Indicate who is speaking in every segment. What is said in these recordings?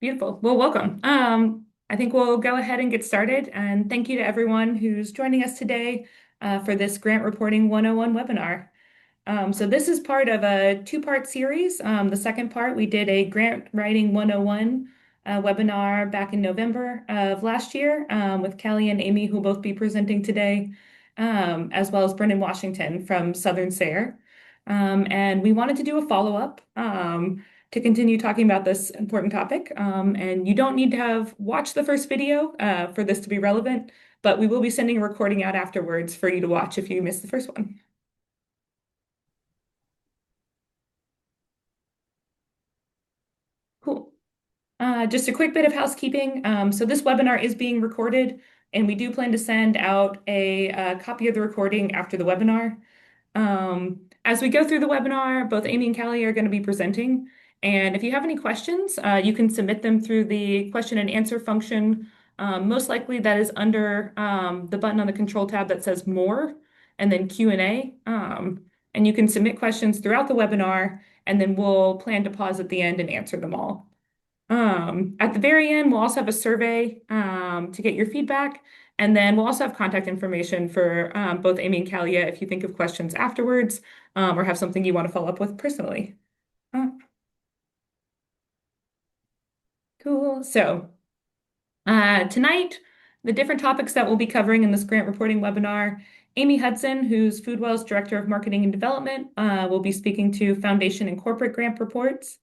Speaker 1: Beautiful. Well, welcome. I think we'll go ahead and get started. And thank you to everyone who's joining us today for this Grant Reporting 101 webinar. So this is part of a two-part series. The second part, we did a Grant Writing 101 webinar back in November of last year with Kelly and Amy, who will both be presenting today, as well as Brendan Washington from Southern SARE. And we wanted to do a follow-up to continue talking about this important topic. And you don't need to have watched the first video for this to be relevant, but we will be sending a recording out afterwards for you to watch if you missed the first one. Cool. Just a quick bit of housekeeping. So this webinar is being recorded, and we do plan to send out a copy of the recording after the webinar. As we go through the webinar, both Amy and Callie are going to be presenting. And if you have any questions, you can submit them through the question and answer function. Most likely that is under the button on the control tab that says More, and then Q&A. And you can submit questions throughout the webinar, and then we'll plan to pause at the end and answer them all. At the very end, we'll also have a survey to get your feedback. And then we'll also have contact information for both Amy and Kalia if you think of questions afterwards or have something you want to follow up with personally. Uh, cool. So tonight, the different topics that we'll be covering in this grant reporting webinar, Amy Hudson, who's FoodWell's Director of Marketing and Development, will be speaking to Foundation and Corporate Grant Reports.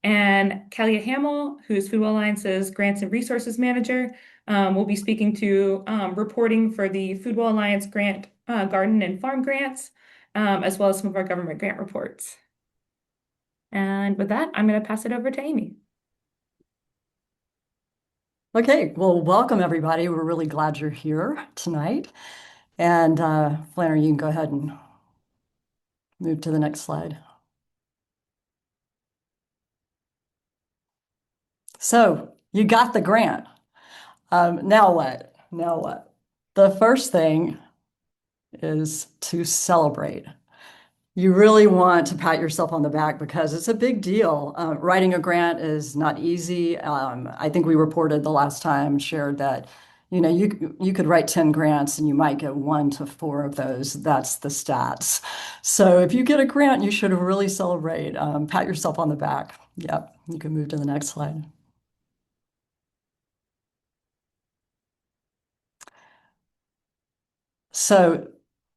Speaker 1: And Kalia Hamill, who's FoodWell Alliance's Grants and Resources Manager, will be speaking to reporting for the FoodWell Alliance grant, garden and farm grants, as well as some of our government grant reports. And with that, I'm going to pass it over to Amy.
Speaker 2: Okay, well, welcome everybody. We're really glad you're here tonight. And Flannery, you can go ahead and move to the next slide. So you got the grant. Now what? Now what? The first thing is to celebrate. You really want to pat yourself on the back because it's a big deal. Writing a grant is not easy. I think we reported the last time, shared that, you could write 10 grants and you might get 1 to 4 of those. That's the stats. So if you get a grant, you should really celebrate. Pat yourself on the back. Yep, you can move to the next slide. So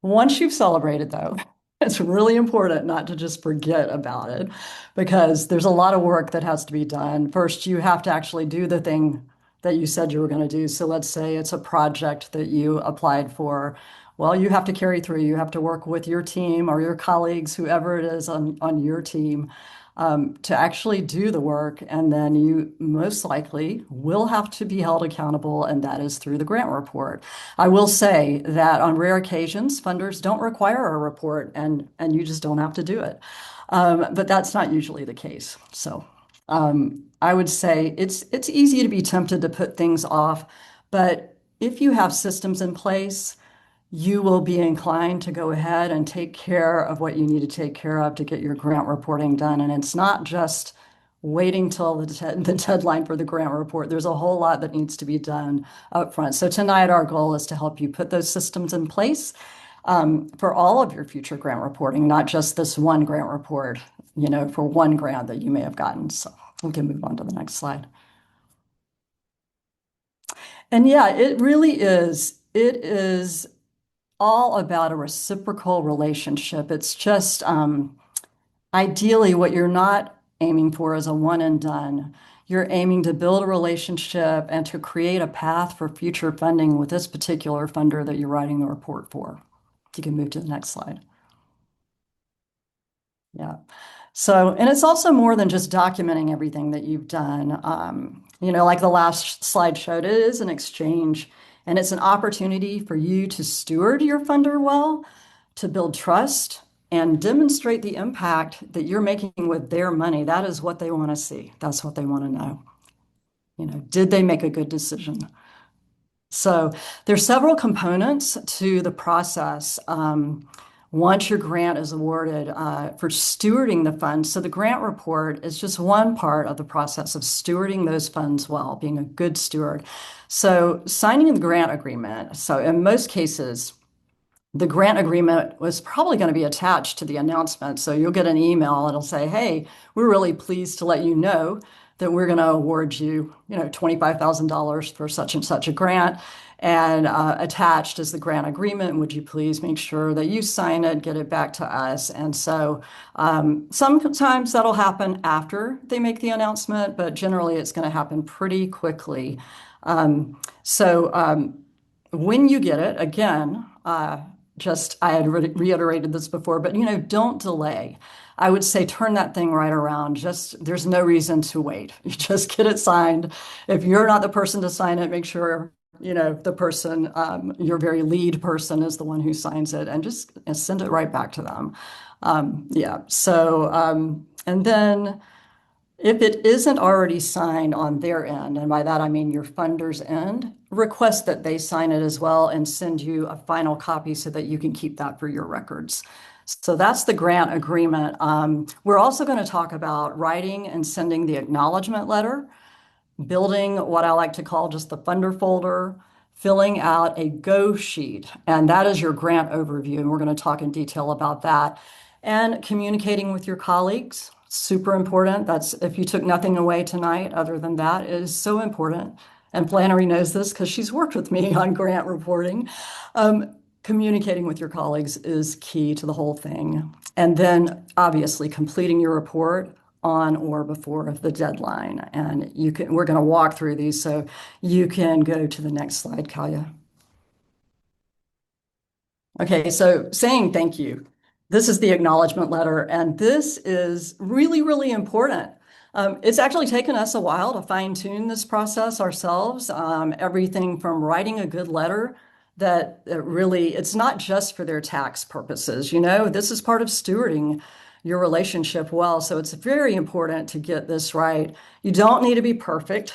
Speaker 2: once you've celebrated, though, it's really important not to just forget about it because there's a lot of work that has to be done. First, you have to actually do the thing that you said you were going to do. So let's say it's a project that you applied for. Well, you have to carry through. You have to work with your team or your colleagues, whoever it is on your team, to actually do the work. And then you most likely will have to be held accountable, and that is through the grant report. I will say that on rare occasions, funders don't require a report, and you just don't have to do it. But that's not usually the case. So I would say it's easy to be tempted to put things off, but if you have systems in place, you will be inclined to go ahead and take care of what you need to take care of to get your grant reporting done. And it's not just waiting till the deadline for the grant report. There's a whole lot that needs to be done up front. So tonight, our goal is to help you put those systems in place for all of your future grant reporting, not just this one grant report, for one grant that you may have gotten. So we can move on to the next slide. And yeah, it really is. It is all about a reciprocal relationship. It's just ideally what you're not aiming for is a one and done. You're aiming to build a relationship and to create a path for future funding with this particular funder that you're writing the report for. You can move to the next slide. Yeah. So, and it's also more than just documenting everything that you've done. Like the last slide showed, it is an exchange and it's an opportunity for you to steward your funder well, to build trust and demonstrate the impact that you're making with their money. That is what they want to see. That's what they want to know. Did they make a good decision? So there's several components to the process. once your grant is awarded for stewarding the funds. So the grant report is just one part of the process of stewarding those funds well, being a good steward. So signing the grant agreement. So in most cases, the grant agreement was probably going to be attached to the announcement. So you'll get an email, it'll say, hey, we're really pleased to let you know that we're going to award you, $25,000 for such and such a grant. And attached is the grant agreement. Would you please make sure that you sign it, get it back to us? And so sometimes that'll happen after they make the announcement, but generally it's going to happen pretty quickly. So when you get it, again, just I had reiterated this before, but don't delay. I would say turn that thing right around. Just there's no reason to wait. You just get it signed. If you're not the person to sign it, make sure the person, your very lead person, is the one who signs it, and just send it right back to them. Yeah. So and then, if it isn't already signed on their end, and by that I mean your funder's end, request that they sign it as well and send you a final copy so that you can keep that for your records. So that's the grant agreement. We're also going to talk about writing and sending the acknowledgement letter, building what I like to call just the funder folder, filling out a go sheet, and that is your grant overview. And we're going to talk in detail about that. And communicating with your colleagues, super important. That's if you took nothing away tonight, other than that, it is so important. And Flannery knows this because she's worked with me on grant reporting. Communicating with your colleagues is key to the whole thing. And then obviously completing your report on or before the deadline. And we're going to walk through these, so you can go to the next slide, Kalia. Okay, so saying thank you. This is the acknowledgement letter, and this is really, really important. It's actually taken us a while to fine tune this process ourselves. Everything from writing a good letter that really, it's not just for their tax purposes. This is part of stewarding your relationship well. So it's very important to get this right. You don't need to be perfect.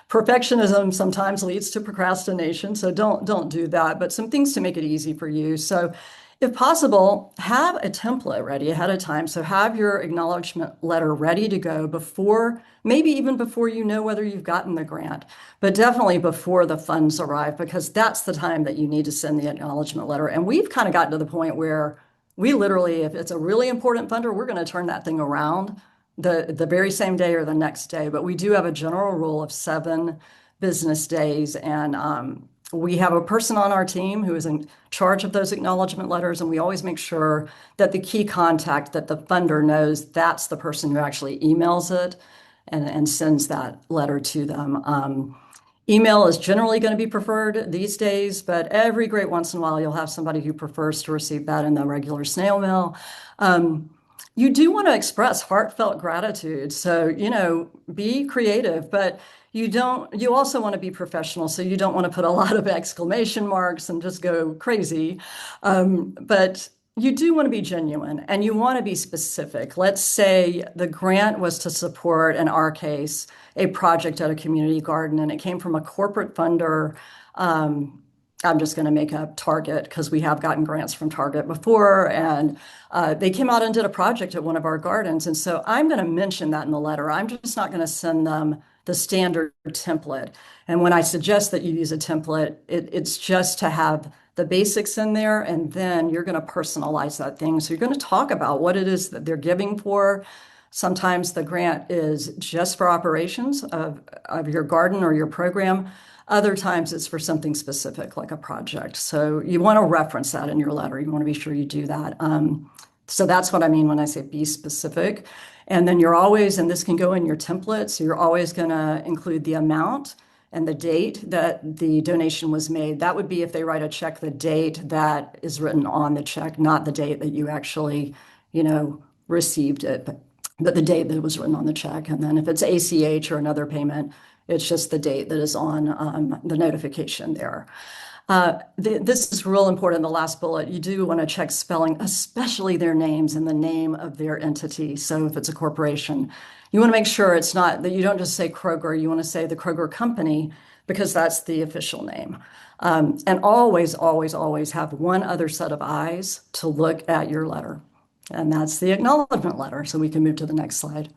Speaker 2: Perfectionism sometimes leads to procrastination, so don't do that. But some things to make it easy for you. So if possible, have a template ready ahead of time. So have your acknowledgement letter ready to go before, maybe even before you know whether you've gotten the grant, but definitely before the funds arrive, because that's the time that you need to send the acknowledgement letter. And we've kind of gotten to the point where we literally, if it's a really important funder, we're going to turn that thing around the very same day or the next day. But we do have a general rule of 7 business days, and we have a person on our team who is in charge of those acknowledgement letters, and we always make sure that the key contact, that the funder knows that's the person who actually emails it and sends that letter to them. Email is generally going to be preferred these days, but every great once in a while you'll have somebody who prefers to receive that in the regular snail mail. You do want to express heartfelt gratitude, so be creative, but you also want to be professional, so you don't want to put a lot of exclamation marks and just go crazy. But you do want to be genuine and you want to be specific. Let's say the grant was to support, in our case, a project at a community garden, and it came from a corporate funder. I'm just going to make up Target because we have gotten grants from Target before, and they came out and did a project at one of our gardens. And so I'm going to mention that in the letter. I'm just not going to send them the standard template. And when I suggest that you use a template, it's just to have the basics in there, and then you're going to personalize that thing. So you're going to talk about what it is that they're giving for. Sometimes the grant is just for operations of your garden or your program. Other times it's for something specific, like a project. So you want to reference that in your letter. You want to be sure you do that. So that's what I mean when I say be specific. And then you're always, and this can go in your template, so you're always going to include the amount and the date that the donation was made. That would be if they write a check, the date that is written on the check, not the date that you actually, received it, but the date that it was written on the check. And then if it's ACH or another payment, it's just the date that is on the notification there. This is real important, the last bullet. You do want to check spelling, especially their names and the name of their entity. So if it's a corporation, You want to make sure it's not that you don't just say Kroger, you want to say the Kroger Company because that's the official name. And always, always, always have one other set of eyes to look at your letter. And that's the acknowledgement letter. So we can move to the next slide.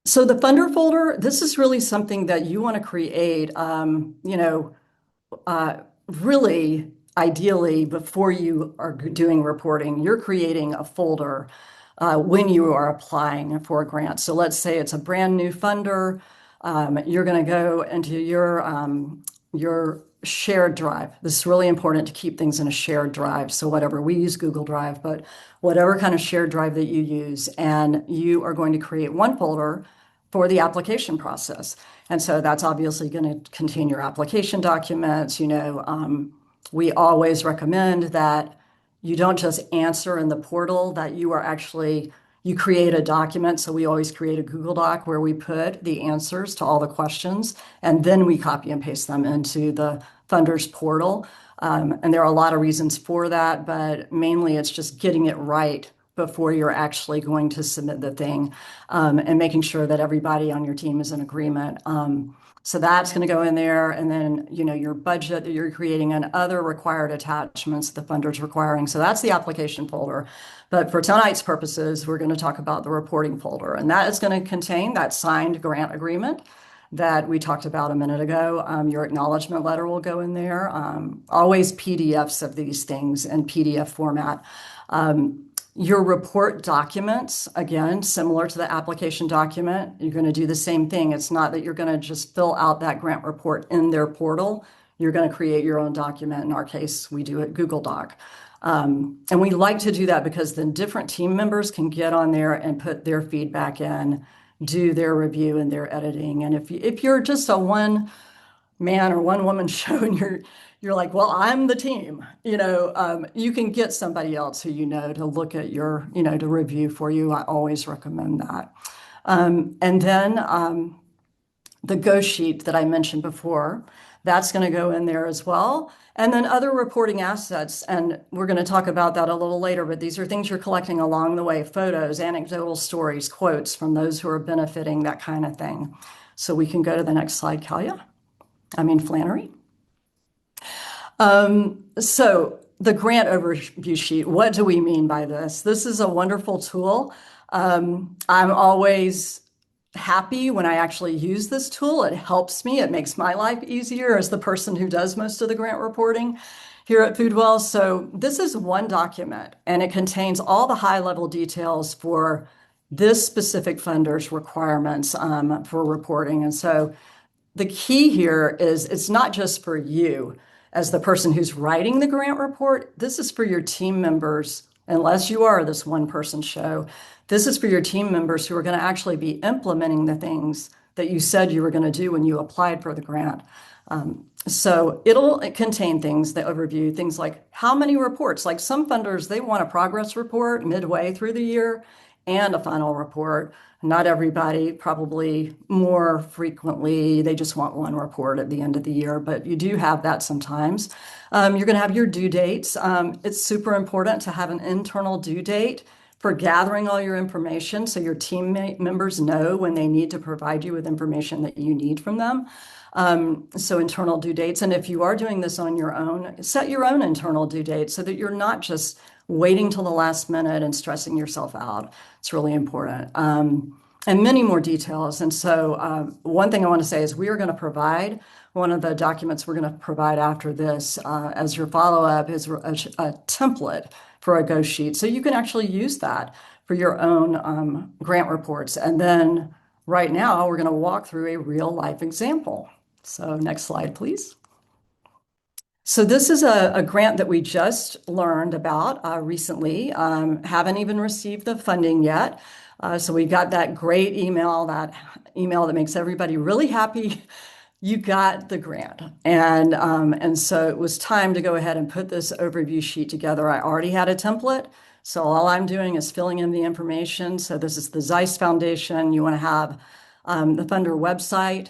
Speaker 2: So the funder folder, this is really something that you want to create, really ideally before you are doing reporting, you're creating a folder when you are applying for a grant. So let's say it's a brand new funder. You're going to go into your shared drive. This is really important to keep things in a shared drive. So whatever, we use Google Drive, but whatever kind of shared drive that you use, and you are going to create one folder for the application process. And so that's obviously going to contain your application documents. We always recommend that you don't just answer in the portal, that you create a document. So we always create a Google Doc where we put the answers to all the questions, and then we copy and paste them into the funder's portal. And there are a lot of reasons for that, but mainly it's just getting it right before you're actually going to submit the thing, and making sure that everybody on your team is in agreement. So that's going to go in there. And then, your budget that you're creating and other required attachments the funder's requiring. So that's the application folder. But for tonight's purposes, we're going to talk about the reporting folder. And that is going to contain that signed grant agreement that we talked about a minute ago. Your acknowledgement letter will go in there. Always PDFs of these things in PDF format. Your report documents, again, similar to the application document, you're going to do the same thing. It's not that you're going to just fill out that grant report in their portal. You're going to create your own document. In our case, we do it Google Doc. And we like to do that because then different team members can get on there and put their feedback in, do their review and their editing. And if you're just a one man or one woman show and you're like, well, I'm the team, you can get somebody else who to look at to review for you. I always recommend that. And then the go sheet that I mentioned before, that's going to go in there as well. And then other reporting assets, and we're going to talk about that a little later, but these are things you're collecting along the way: photos, anecdotal stories, quotes from those who are benefiting, that kind of thing. So we can go to the next slide, Flannery. So the grant overview sheet, what do we mean by this? This is a wonderful tool. I'm always happy when I actually use this tool. It helps me. It makes my life easier as the person who does most of the grant reporting here at Foodwell. So this is one document, and it contains all the high-level details for this specific funder's requirements for reporting. And so the key here is it's not just for you as the person who's writing the grant report. This is for your team members, unless you are this one person show. This is for your team members who are going to actually be implementing the things that you said you were going to do when you applied for the grant. So it'll contain things, the overview, things like how many reports. Like some funders, they want a progress report midway through the year and a final report. Not everybody, probably more frequently, they just want one report at the end of the year, but you do have that sometimes. You're going to have your due dates. It's super important to have an internal due date for gathering all your information so your team members know when they need to provide you with information that you need from them. So internal due dates. And if you are doing this on your own, set your own internal due date so that you're not just waiting till the last minute and stressing yourself out. It's really important. And many more details. And so one thing I want to say is we are going to provide one of the documents we're going to provide after this as your follow-up is a template for a go sheet. So you can actually use that for your own grant reports. And then right now we're going to walk through a real life example. So next slide, please. So this is a grant that we just learned about recently. Haven't even received the funding yet. So we got that great email, that makes everybody really happy. You got the grant. And so it was time to go ahead and put this overview sheet together. I already had a template. So all I'm doing is filling in the information. So this is the Zeiss Foundation. You want to have the funder website,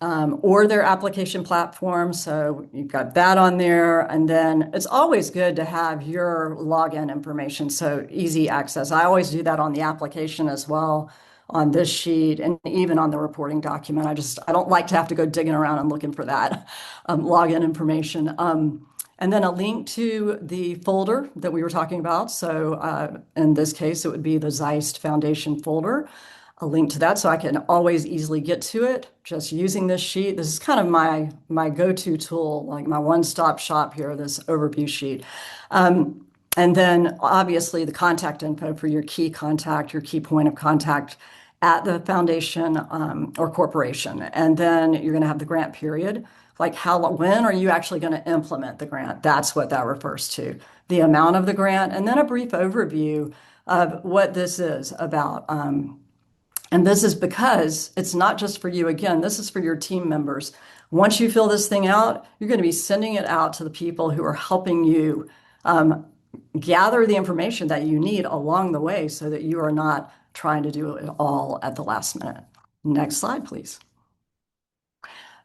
Speaker 2: or their application platform. So you've got that on there. And then it's always good to have your login information, so easy access. I always do that on the application as well, on this sheet, and even on the reporting document. I don't like to have to go digging around and looking for that login information. And then a link to the folder that we were talking about. So in this case, it would be the Zeist Foundation folder, a link to that so I can always easily get to it just using this sheet. This is kind of my go-to tool, like my one-stop shop here, this overview sheet. And then obviously the contact info for your key contact, your key point of contact at the foundation or corporation. And then you're going to have the grant period, like when are you actually going to implement the grant? That's what that refers to, the amount of the grant, and then a brief overview of what this is about. And this is because it's not just for you. Again, this is for your team members. Once you fill this thing out, you're going to be sending it out to the people who are helping you gather the information that you need along the way so that you are not trying to do it all at the last minute. Next slide, please.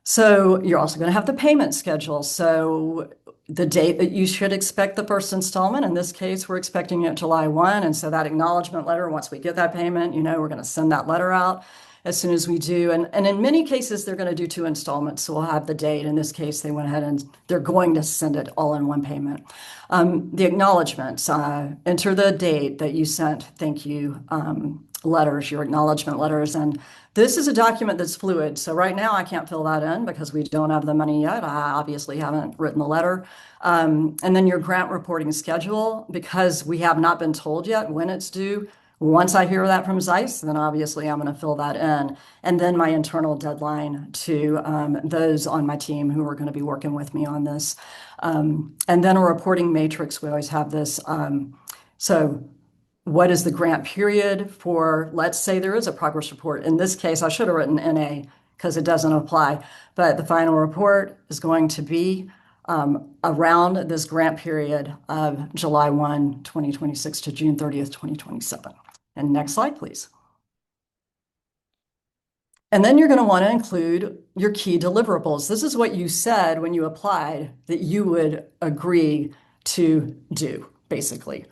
Speaker 2: So you're also going to have the payment schedule. So the date that you should expect the first installment, in this case, we're expecting it July 1. And so that acknowledgement letter, once we get that payment, we're going to send that letter out as soon as we do. And in many cases, they're going to do 2 installments. So we'll have the date. In this case, they went ahead and they're going to send it all in one payment. The acknowledgements, enter the date that you sent thank you letters, your acknowledgement letters. And this is a document that's fluid. So right now I can't fill that in because we don't have the money yet. I obviously haven't written the letter. And then your grant reporting schedule, because we have not been told yet when it's due. Once I hear that from Zeiss, then obviously I'm going to fill that in. And then my internal deadline to those on my team who are going to be working with me on this. And then a reporting matrix. We always have this. So what is the grant period for, let's say there is a progress report. In this case, I should have written NA because it doesn't apply, but the final report is going to be around this grant period of July 1, 2026 to June 30th, 2027. And next slide, please. And then you're going to want to include your key deliverables. This is what you said when you applied that you would agree to do, basically.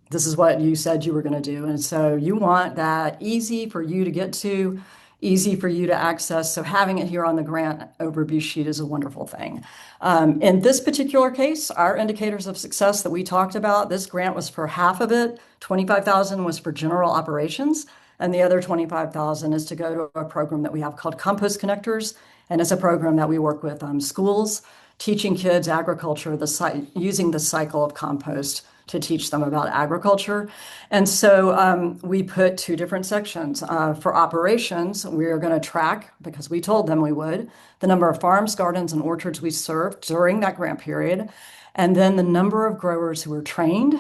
Speaker 2: This is what you said you were going to do. And so you want that easy for you to get to, easy for you to access. So having it here on the grant overview sheet is a wonderful thing. In this particular case, our indicators of success that we talked about, this grant was for half of it. $25,000 was for general operations. And the other $25,000 is to go to a program that we have called Compost Connectors. And it's a program that we work with schools, teaching kids agriculture, using the cycle of compost to teach them about agriculture. And so we put 2 different sections. For operations, we're going to track, because we told them we would, the number of farms, gardens, and orchards we served during that grant period, and then the number of growers who were trained,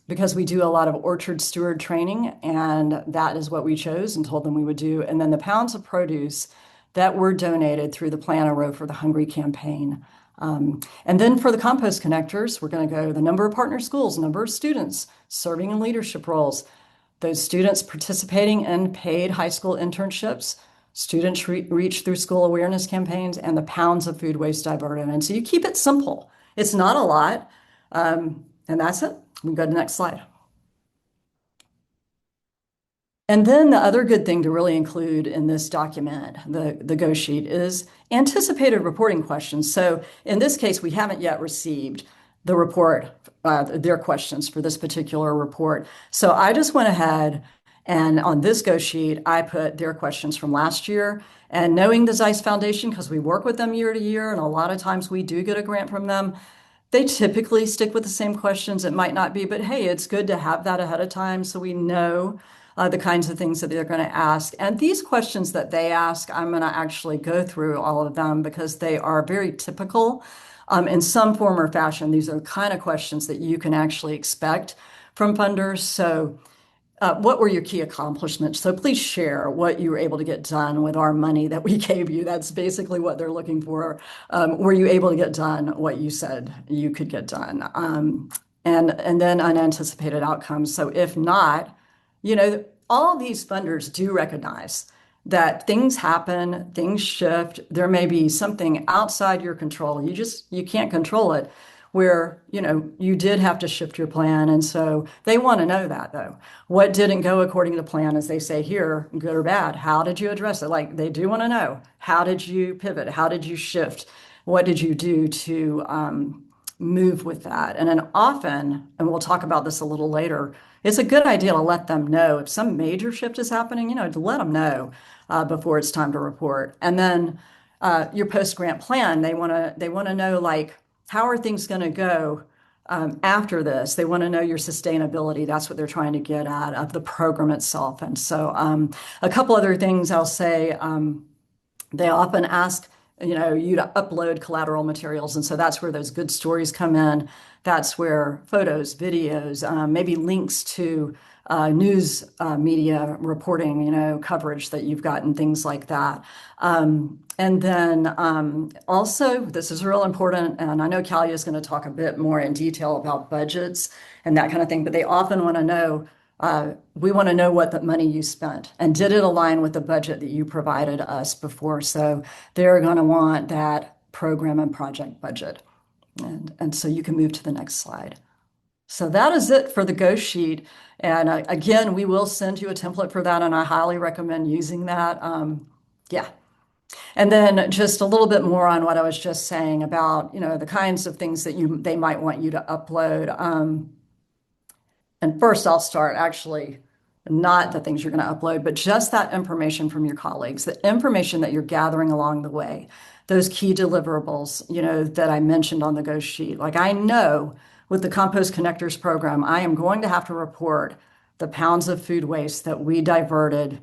Speaker 2: because we do a lot of orchard steward training, and that is what we chose and told them we would do. And then the pounds of produce that were donated through the Plant a Row for the Hungry campaign. And then for the compost connectors, we're going to go the number of partner schools, number of students serving in leadership roles, those students participating in paid high school internships, students reached through school awareness campaigns, and the pounds of food waste diverted. And so you keep it simple. It's not a lot. And that's it. We can go to the next slide. And then the other good thing to really include in this document, the go sheet, is anticipated reporting questions. So in this case, we haven't yet received the report, their questions for this particular report. So I just went ahead and on this go sheet, I put their questions from last year. And knowing the Zeiss Foundation, because we work with them year to year, and a lot of times we do get a grant from them, they typically stick with the same questions. It might not be, but hey, it's good to have that ahead of time so we know the kinds of things that they're going to ask. And these questions that they ask, I'm going to actually go through all of them because they are very typical in some form or fashion. These are the kind of questions that you can actually expect from funders. So what were your key accomplishments? So please share what you were able to get done with our money that we gave you. That's basically what they're looking for. Were you able to get done what you said you could get done? And then unanticipated outcomes. So if not, all these funders do recognize that things happen, things shift. There may be something outside your control. You can't control it where, you did have to shift your plan. And so they want to know that though. What didn't go according to plan, as they say here, good or bad? How did you address it? Like they do want to know. How did you pivot? How did you shift? What did you do to move with that? And then often, and we'll talk about this a little later, it's a good idea to let them know if some major shift is happening, to let them know before it's time to report. And then your post-grant plan, they want to know like how are things going to go after this. They want to know your sustainability. That's what they're trying to get at of the program itself. And so a couple other things I'll say. They often ask, you to upload collateral materials. And so that's where those good stories come in. That's where photos, videos, maybe links to news media reporting, coverage that you've gotten, things like that. And then also, this is real important, and I know Kalia is going to talk a bit more in detail about budgets and that kind of thing, but they often want to know we want to know what the money you spent and did it align with the budget that you provided us before. So they're going to want that program and project budget. And so you can move to the next slide. So that is it for the Go sheet. And again, we will send you a template for that, and I highly recommend using that. Yeah. And then just a little bit more on what I was just saying about, the kinds of things that they might want you to upload. And first, I'll start actually not the things you're going to upload, but just that information from your colleagues, the information that you're gathering along the way, those key deliverables, that I mentioned on the Go sheet. Like I know with the Compost Connectors program, I am going to have to report the pounds of food waste that we diverted,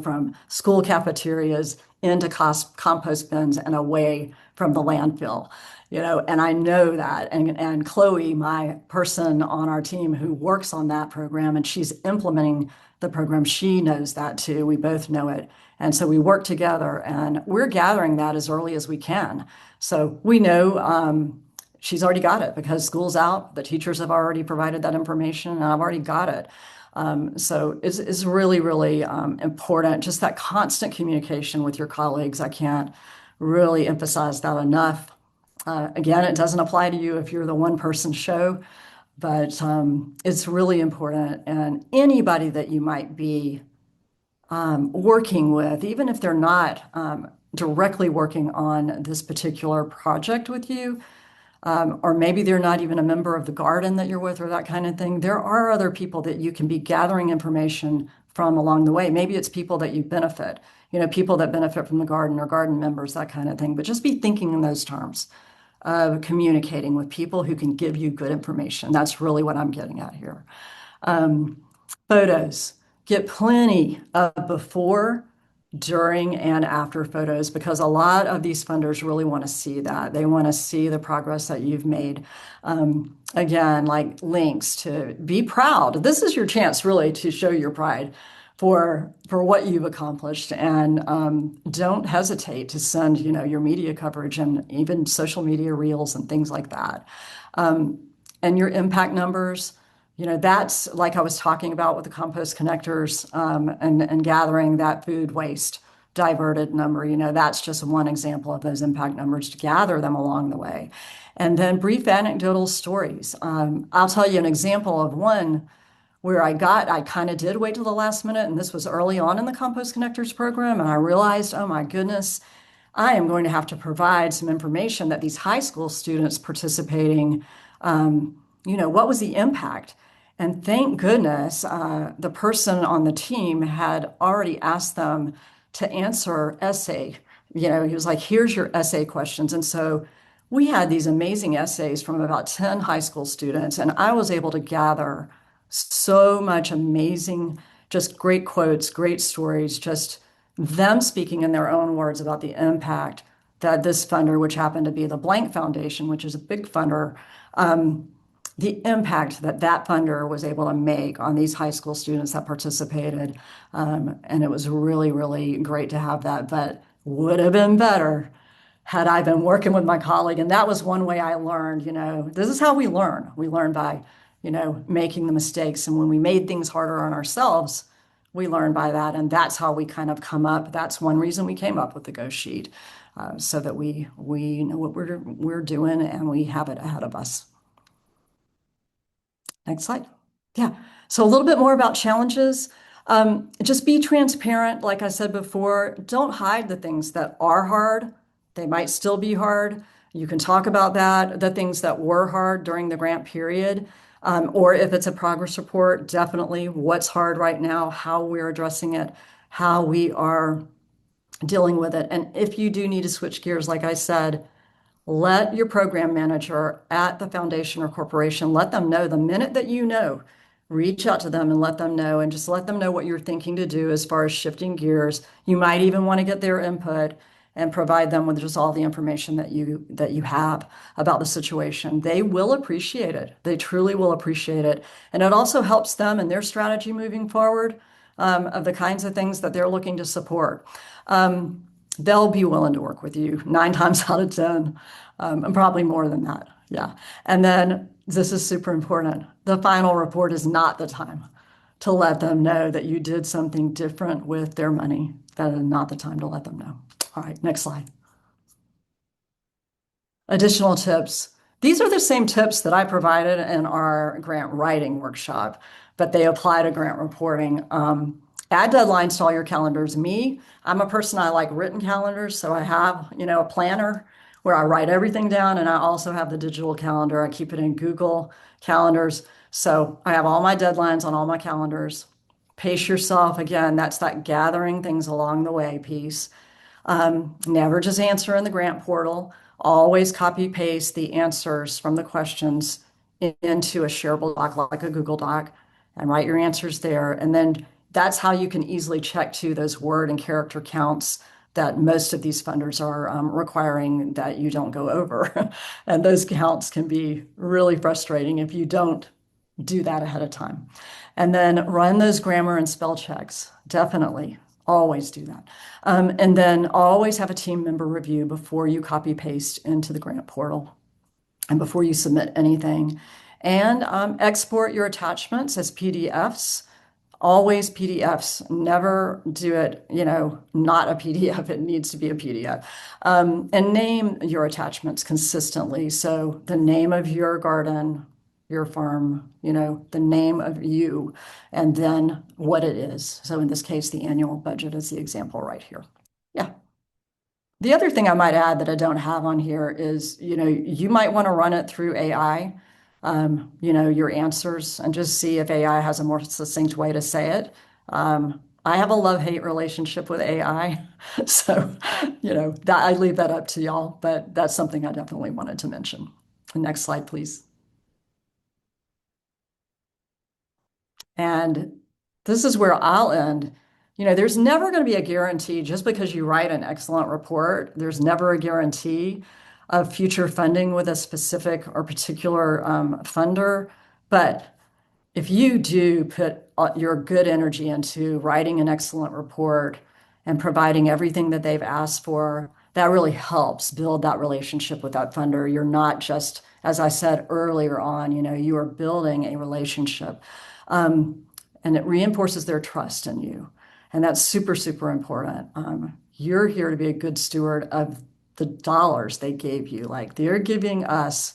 Speaker 2: from school cafeterias into compost bins and away from the landfill. And I know that. And Chloe, my person on our team who works on that program, and she's implementing the program, she knows that too. We both know it. And so we work together and we're gathering that as early as we can. So we know she's already got it because school's out. The teachers have already provided that information and I've already got it. So it's really, really important. Just that constant communication with your colleagues. I can't really emphasize that enough. Again, it doesn't apply to you if you're the one person show, but it's really important. And anybody that you might be working with, even if they're not directly working on this particular project with you, or maybe they're not even a member of the garden that you're with or that kind of thing, there are other people that you can be gathering information from along the way. Maybe it's people that you benefit, people that benefit from the garden or garden members, that kind of thing. But just be thinking in those terms of communicating with people who can give you good information. That's really what I'm getting at here. Photos. Get plenty of before, during, and after photos because a lot of these funders really want to see that. They want to see the progress that you've made. Again, like links to be proud. This is your chance really to show your pride for what you've accomplished, and don't hesitate to send your media coverage and even social media reels and things like that. And your impact numbers, that's like I was talking about with the compost connectors and gathering that food waste diverted number. That's just one example of those impact numbers to gather them along the way. And then brief anecdotal stories. I'll tell you an example of one where I kind of did wait till the last minute, and this was early on in the Compost Connectors program, and I realized, oh my goodness, I am going to have to provide some information that these high school students participating, what was the impact? And thank goodness, the person on the team had already asked them to answer essay. He was like, here's your essay questions. And so we had these amazing essays from about 10 high school students, and I was able to gather so much amazing, just great quotes, great stories, just them speaking in their own words about the impact that this funder, which happened to be the Blank Foundation, which is a big funder, the impact that that funder was able to make on these high school students that participated. And it was really, really great to have that, but would have been better had I been working with my colleague. And that was one way I learned, this is how we learn. We learn by, making the mistakes. And when we made things harder on ourselves, We learn by that, and that's how we kind of come up. That's one reason we came up with the Go Sheet, so that we know what we're doing and we have it ahead of us. Next slide. Yeah. So a little bit more about challenges. Just be transparent. Like I said before, don't hide the things that are hard. They might still be hard. You can talk about that, the things that were hard during the grant period. Or if it's a progress report, definitely what's hard right now, how we're addressing it, how we are dealing with it. And if you do need to switch gears, like I said, let your program manager at the foundation or corporation, let them know the minute that you know, reach out to them and let them know, and just let them know what you're thinking to do as far as shifting gears. You might even want to get their input and provide them with just all the information that you have about the situation. They will appreciate it. They truly will appreciate it. And it also helps them in their strategy moving forward, of the kinds of things that they're looking to support. They'll be willing to work with you 9 times out of 10, and probably more than that. Yeah. And then this is super important. The final report is not the time to let them know that you did something different with their money. That is not the time to let them know. All right, next slide. Additional tips. These are the same tips that I provided in our grant writing workshop, but they apply to grant reporting. Add deadlines to all your calendars. I'm a person, I like written calendars, so I have, a planner where I write everything down, and I also have the digital calendar. I keep it in Google Calendars. So I have all my deadlines on all my calendars. Pace yourself. Again, that's that gathering things along the way piece. Never just answer in the grant portal. Always copy paste the answers from the questions into a shareable doc like a Google Doc and write your answers there. And then that's how you can easily check to those word and character counts that most of these funders are requiring that you don't go over. And those counts can be really frustrating if you don't do that ahead of time. And then run those grammar and spell checks. Definitely. Always do that. And then always have a team member review before you copy paste into the grant portal and before you submit anything. And export your attachments as PDFs. Always PDFs. Never do it, not a PDF. It needs to be a PDF. And name your attachments consistently. So the name of your garden, your farm, the name of you, and then what it is. So in this case, the annual budget is the example right here. Yeah. The other thing I might add that I don't have on here is, you might want to run it through AI, your answers, and just see if AI has a more succinct way to say it. I have a love-hate relationship with AI, so, that I leave that up to y'all, but that's something I definitely wanted to mention. Next slide, please. And this is where I'll end. There's never going to be a guarantee just because you write an excellent report. There's never a guarantee of future funding with a specific or particular funder. But if you do put your good energy into writing an excellent report and providing everything that they've asked for, that really helps build that relationship with that funder. You're not just, as I said earlier on, you are building a relationship. And it reinforces their trust in you. And that's super, super important. You're here to be a good steward of the dollars they gave you. Like they're giving us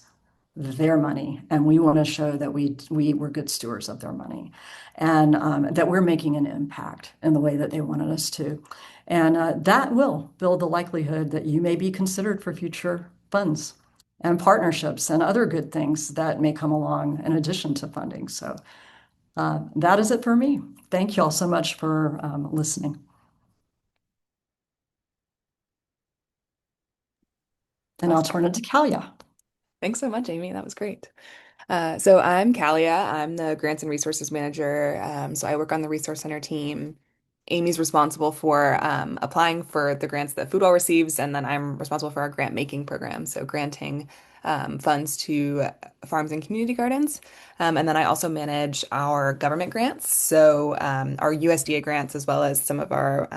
Speaker 2: their money, and we want to show that we were good stewards of their money, and that we're making an impact in the way that they wanted us to. And that will build the likelihood that you may be considered for future funds and partnerships and other good things that may come along in addition to funding. So that is it for me. Thank you all so much for listening. And I'll
Speaker 3: Awesome.
Speaker 2: turn it to Kalia.
Speaker 3: Thanks so much, Amy. That was great. So I'm Kalia. I'm the Grants and Resources Manager. So I work on the Resource Center team. Amy's responsible for applying for the grants that Foodwell receives, and then I'm responsible for our grant making program, so granting funds to farms and community gardens. And then I also manage our government grants, so our USDA grants as well as some of our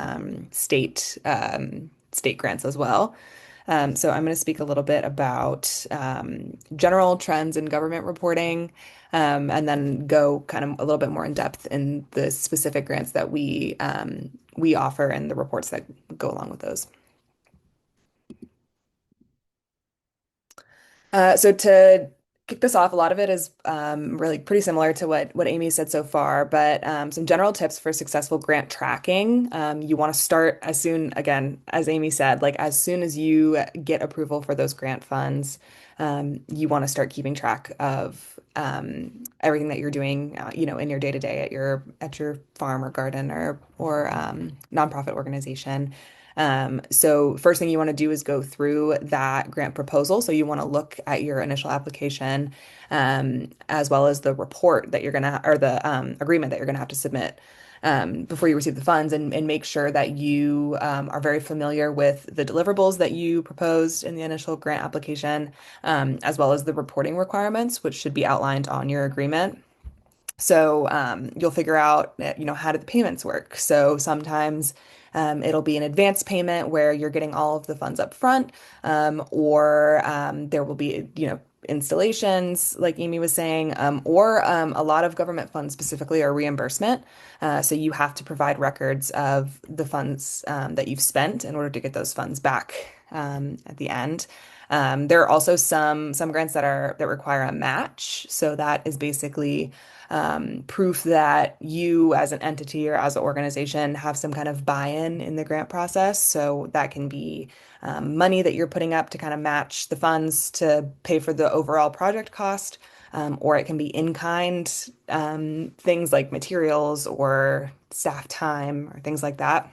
Speaker 3: state grants as well. So I'm going to speak a little bit about general trends in government reporting, and then go kind of a little bit more in depth in the specific grants that we offer and the reports that go along with those. So to kick this off, a lot of it is really pretty similar to what Amy said so far, but some general tips for successful grant tracking. You want to start as soon, again, as Amy said, like as soon as you get approval for those grant funds, you want to start keeping track of everything that you're doing, in your day to day at your farm or garden or nonprofit organization. So first thing you want to do is go through that grant proposal. So you want to look at your initial application, as well as the report that you're gonna, or the agreement that you're gonna have to submit before you receive the funds, and make sure that you are very familiar with the deliverables that you proposed in the initial grant application, as well as the reporting requirements, which should be outlined on your agreement. So you'll figure out, how do the payments work? So sometimes it'll be an advance payment where you're getting all of the funds up front, or there will be, installations, like Amy was saying, or a lot of government funds specifically are reimbursement. So you have to provide records of the funds that you've spent in order to get those funds back at the end. There are also some grants that require a match. So that is basically proof that you as an entity or as an organization have some kind of buy-in in the grant process. So that can be money that you're putting up to kind of match the funds to pay for the overall project cost, or it can be in-kind things like materials or staff time or things like that.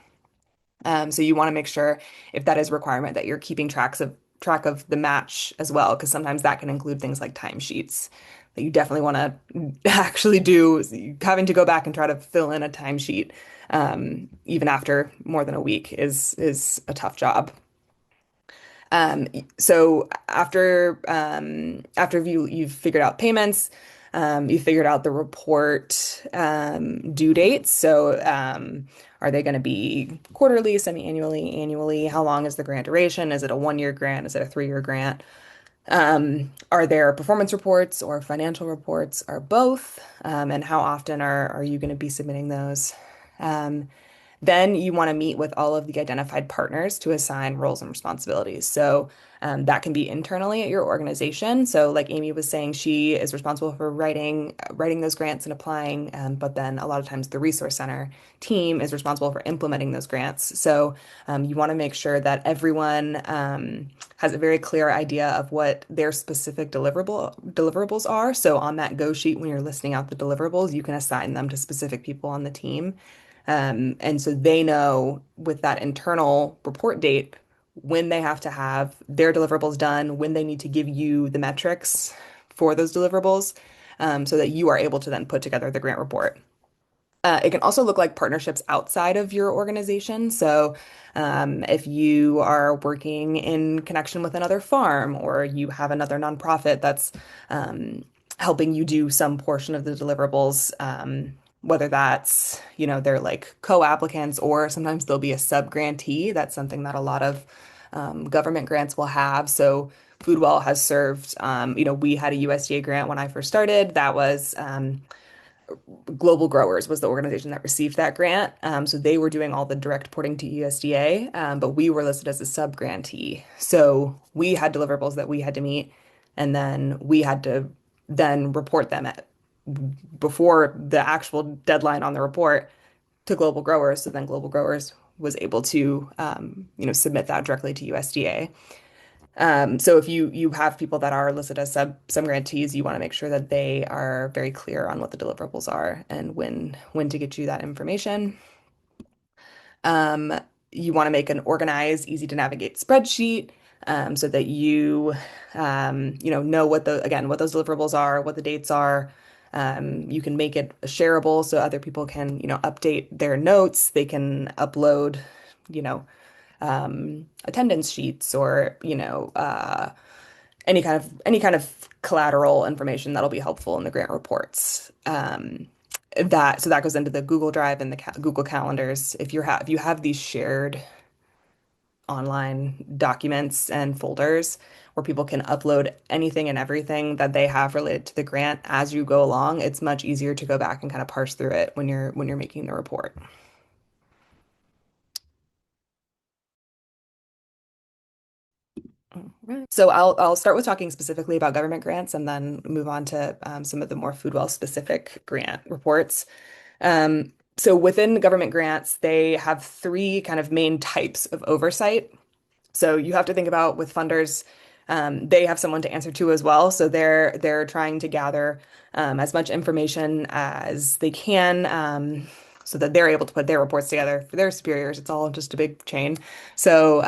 Speaker 3: So you want to make sure, if that is a requirement, that you're keeping track of the match as well, because sometimes that can include things like timesheets that you definitely want to actually do. Having to go back and try to fill in a timesheet, even after more than a week, is a tough job. So after you've figured out payments, you figured out the report due dates. So are they going to be quarterly, semi-annually, annually? How long is the grant duration? Is it a 1-year grant? Is it a 3-year grant? Are there performance reports or financial reports, or both? And how often are you going to be submitting those? Um, then you want to meet with all of the identified partners to assign roles and responsibilities. So that can be internally at your organization. So like Amy was saying, she is responsible for writing those grants and applying. But then a lot of times the Resource Center team is responsible for implementing those grants. So you want to make sure that everyone has a very clear idea of what their specific deliverables are. So on that go sheet, when you're listing out the deliverables, you can assign them to specific people on the team. And so they know with that internal report date when they have to have their deliverables done, when they need to give you the metrics for those deliverables, so that you are able to then put together the grant report. It can also look like partnerships outside of your organization. So, if you are working in connection with another farm, or you have another nonprofit that's helping you do some portion of the deliverables, whether that's, they're like co-applicants, or sometimes there'll be a sub-grantee. That's something that a lot of government grants will have. So, Foodwell has served, we had a USDA grant when I first started. That was Global Growers was the organization that received that grant. So they were doing all the direct reporting to USDA, but we were listed as a sub-grantee. So we had deliverables that we had to meet, and then we had to then report them before the actual deadline on the report to Global Growers. So then Global Growers was able to, submit that directly to USDA. So if you have people that are listed as some grantees, you want to make sure that they are very clear on what the deliverables are and when to get you that information. Um, you want to make an organized, easy to navigate spreadsheet, so that know what those deliverables are, what the dates are. You can make it shareable so other people can, update their notes. They can upload, you know, attendance sheets, or any kind of collateral information that'll be helpful in the grant reports. That goes into the Google Drive and the Google Calendars. If you have these shared online documents and folders where people can upload anything and everything that they have related to the grant as you go along. It's much easier to go back and kind of parse through it when you're making the report. All right. So I'll start with talking specifically about government grants and then move on to some of the more FoodWell specific grant reports. So within government grants, they have three kind of main types of oversight. So you have to think about with funders, they have someone to answer to as well. So they're trying to gather as much information as they can, so that they're able to put their reports together for their superiors. It's all just a big chain. So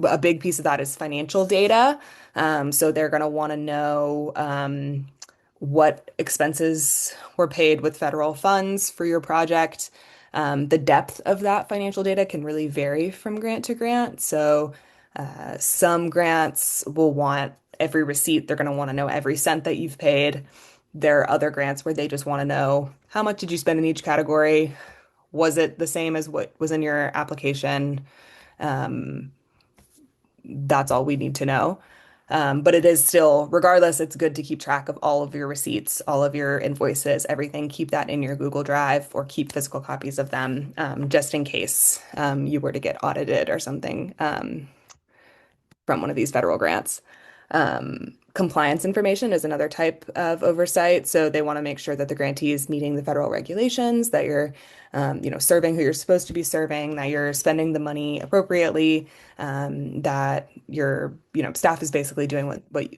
Speaker 3: a big piece of that is financial data. So they're going to want to know what expenses were paid with federal funds for your project. The depth of that financial data can really vary from grant to grant. So some grants will want every receipt. They're going to want to know every cent that you've paid. There are other grants where they just want to know how much did you spend in each category? Was it the same as what was in your application? Um, that's all we need to know. But it is still, regardless, it's good to keep track of all of your receipts, all of your invoices, everything. Keep that in your Google Drive or keep physical copies of them, just in case you were to get audited or something from one of these federal grants. Compliance information is another type of oversight. So they want to make sure that the grantee is meeting the federal regulations, that you're, serving who you're supposed to be serving, that you're spending the money appropriately, that your, staff is basically doing what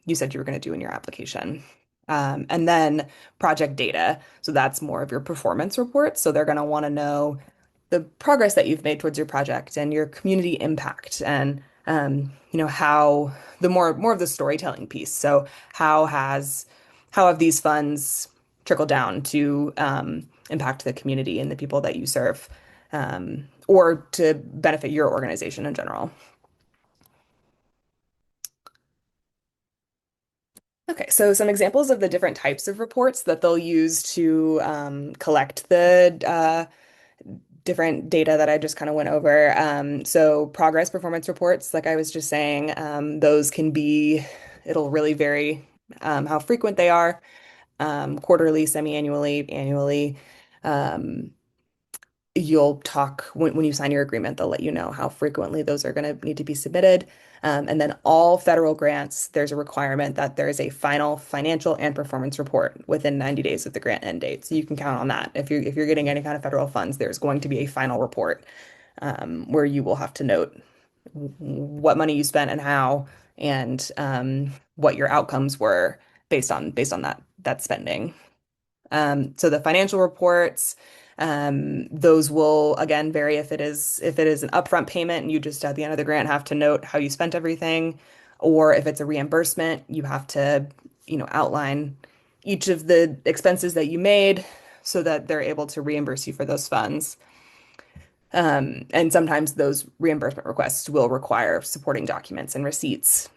Speaker 3: you said you were going to do in your application. And then project data. So that's more of your performance reports. So they're going to want to know the progress that you've made towards your project and your community impact and how the more of the storytelling piece. So how have these funds trickled down to impact the community and the people that you serve, or to benefit your organization in general? Okay, so some examples of the different types of reports that they'll use to collect the different data that I just kind of went over. So progress performance reports, like I was just saying, those can be, it'll really vary how frequent they are, quarterly, semi-annually, annually. Um, you'll talk when you sign your agreement, they'll let you know how frequently those are going to need to be submitted. And then all federal grants, there's a requirement that there is a final financial and performance report within 90 days of the grant end date. So you can count on that. If you're getting any kind of federal funds, there's going to be a final report where you will have to note what money you spent and how, and what your outcomes were based on that spending. So the financial reports, those will again vary if it is an upfront payment and you just at the end of the grant have to note how you spent everything, or if it's a reimbursement, you have to, outline each of the expenses that you made so that they're able to reimburse you for those funds. And sometimes those reimbursement requests will require supporting documents and receipts.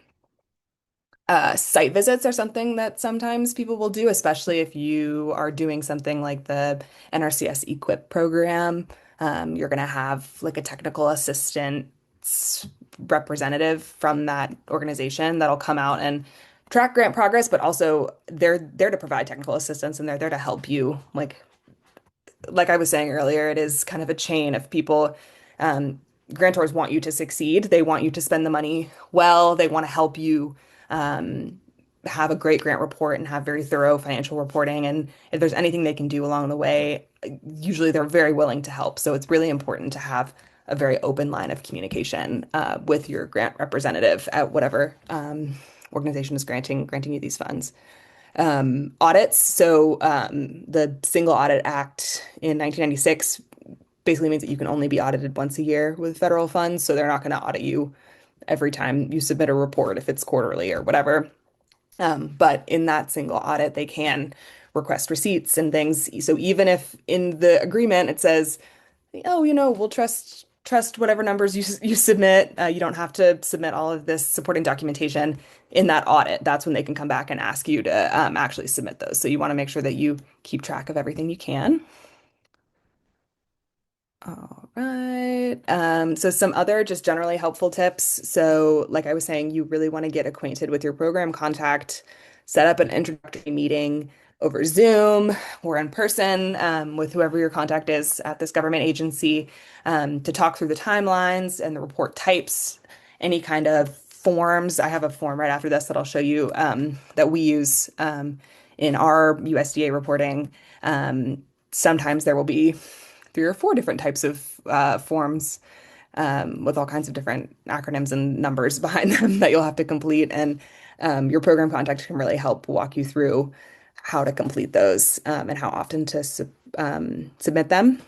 Speaker 3: Site visits are something that sometimes people will do, especially if you are doing something like the NRCS Equip program. You're going to have like a technical assistant representative from that organization that'll come out and track grant progress, but also they're there to provide technical assistance and they're there to help you. Like I was saying earlier, it is kind of a chain of people. Um, Grantors want you to succeed. They want you to spend the money well. They want to help you um, have a great grant report and have very thorough financial reporting. And if there's anything they can do along the way, usually they're very willing to help. So it's really important to have a very open line of communication with your grant representative at whatever organization is granting you these funds. Audits. So the Single Audit Act in 1996 basically means that you can only be audited once a year with federal funds. So they're not going to audit you every time you submit a report if it's quarterly or whatever. But in that single audit, they can request receipts and things. So even if in the agreement it says, oh, we'll trust whatever numbers you submit. You don't have to submit all of this supporting documentation in that audit. That's when they can come back and ask you to actually submit those. So you want to make sure that you keep track of everything you can. Right. So some other just generally helpful tips. So, like I was saying, you really want to get acquainted with your program contact, set up an introductory meeting over Zoom or in person with whoever your contact is at this government agency to talk through the timelines and the report types, any kind of forms. I have a form right after this that I'll show you that we use in our USDA reporting. Sometimes there will be 3 or 4 different types of forms with all kinds of different acronyms and numbers behind them that you'll have to complete. And your program contact can really help walk you through how to complete those and how often to submit them.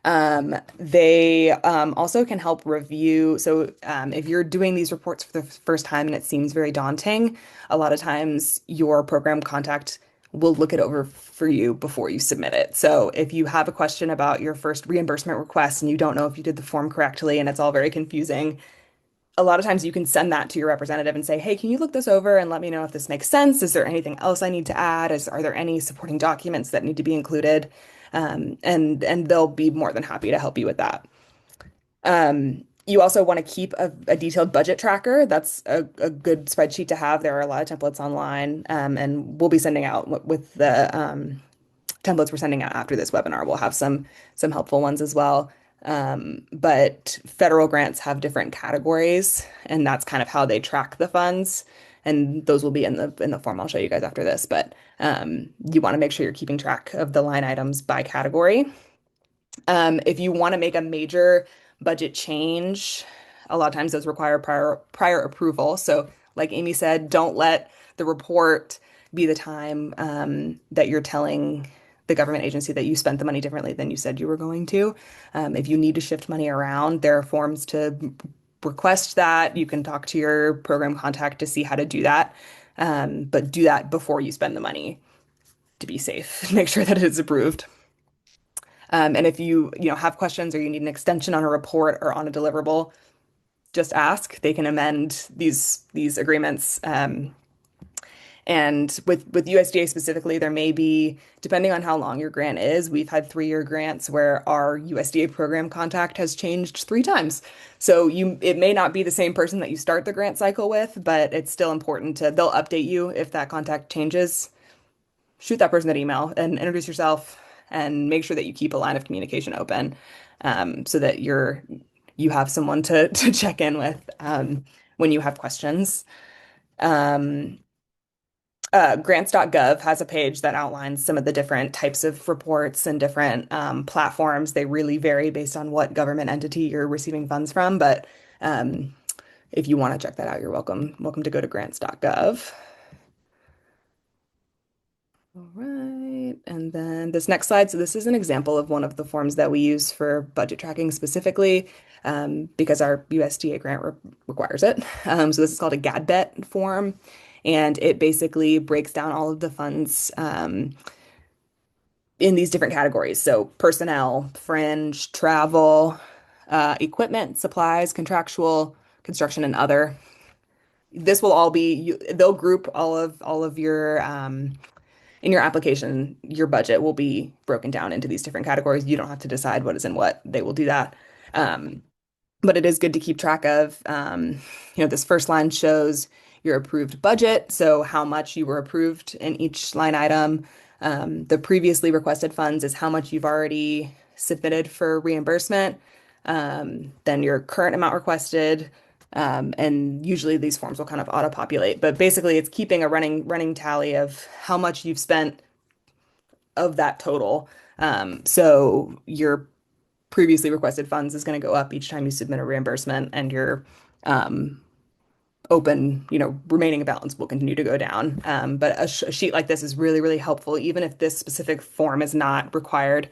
Speaker 3: They also can help review. So, if you're doing these reports for the first time and it seems very daunting, a lot of times your program contact will look it over for you before you submit it. So, if you have a question about your first reimbursement request and you don't know if you did the form correctly and it's all very confusing, a lot of times you can send that to your representative and say, "Hey, can you look this over and let me know if this makes sense? Is there anything else I need to add? Are there any supporting documents that need to be included?" And they'll be more than happy to help you with that. You also want to keep a detailed budget tracker. That's a good spreadsheet to have. There are a lot of templates online, and we'll be sending out with the templates we're sending out after this webinar. We'll have some helpful ones as well. But federal grants have different categories, and that's kind of how they track the funds. And those will be in the form I'll show you guys after this. But you want to make sure you're keeping track of the line items by category. If you want to make a major budget change, a lot of times those require prior approval. So, like Amy said, don't let the report be the time that you're telling the government agency that you spent the money differently than you said you were going to. If you need to shift money around, there are forms to request that. You can talk to your program contact to see how to do that. But do that before you spend the money to be safe. Make sure that it is approved. And if you have questions or you need an extension on a report or on a deliverable, just ask. They can amend these agreements. And with USDA specifically, there may be, depending on how long your grant is, we've had 3-year grants where our USDA program contact has changed 3 times. So it may not be the same person that you start the grant cycle with, but it's still important they'll update you if that contact changes. Shoot that person an email and introduce yourself and make sure that you keep a line of communication open so that you have someone to check in with when you have questions. Um, grants.gov has a page that outlines some of the different types of reports and different platforms. They really vary based on what government entity you're receiving funds from, but if you want to check that out, you're welcome to go to grants.gov. All right, and then this next slide. So this is an example of one of the forms that we use for budget tracking specifically because our USDA grant requires it. So this is called a GADBET form, and it basically breaks down all of the funds in these different categories. So personnel, fringe, travel, equipment, supplies, contractual, construction, and other. This will all be, they'll group all of your in your application, your budget will be broken down into these different categories. You don't have to decide what is in what. They will do that. Um, but it is good to keep track of. This first line shows your approved budget, so how much you were approved in each line item. The previously requested funds is how much you've already submitted for reimbursement. Then your current amount requested, and usually these forms will kind of auto-populate, but basically it's keeping a running tally of how much you've spent of that total. So your previously requested funds is going to go up each time you submit a reimbursement, and your open, remaining balance will continue to go down. But a sheet like this is really, really helpful, even if this specific form is not required.